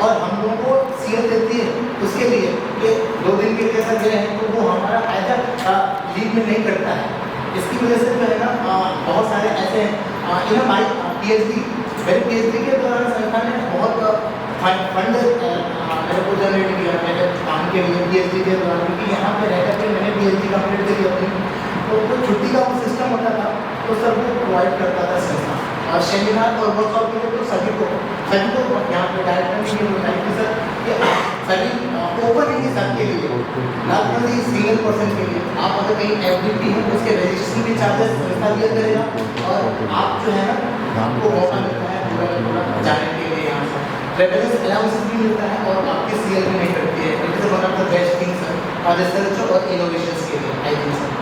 और हम लोगों को सीएल देती है उसके लिए कि 2 दिन के लिए अगर गए हैं तो वो हमारा फायदा लीव में नहीं करता है। इसकी वजह से जो है ना बहुत सारे ऐसे इन माई PhD मेरे PhD के दौरान संस्था ने बहुत फंड मेरे को जनरेट किया मेरे काम के लिए PhD के दौरान क्योंकि यहाँ पे रह करके मैंने PhD कंप्लीट करी अपनी तो वो छुट्टी का वो सिस्टम होता था तो सर वो प्रोवाइड करता था संस्था और सेमिनार और वर्कशॉप के लिए तो सभी को यहाँ पे डायरेक्टर भी होता है कि सर कि सभी ओपन है सबके लिए नॉट ओनली सिंगल पर्सन के लिए आप अगर कहीं FDP है उसके रजिस्ट्रेशन के चार्जेस संस्था दिया करेगा और आप जो है ना आपको मौका मिलता है जाने के लिए यहाँ से ट्रेवलर्स अलाउंस भी मिलता है और आपकी CL भी नहीं करती है it is one of the best things research और इनोवेशंस के लिए आई थिंक सर।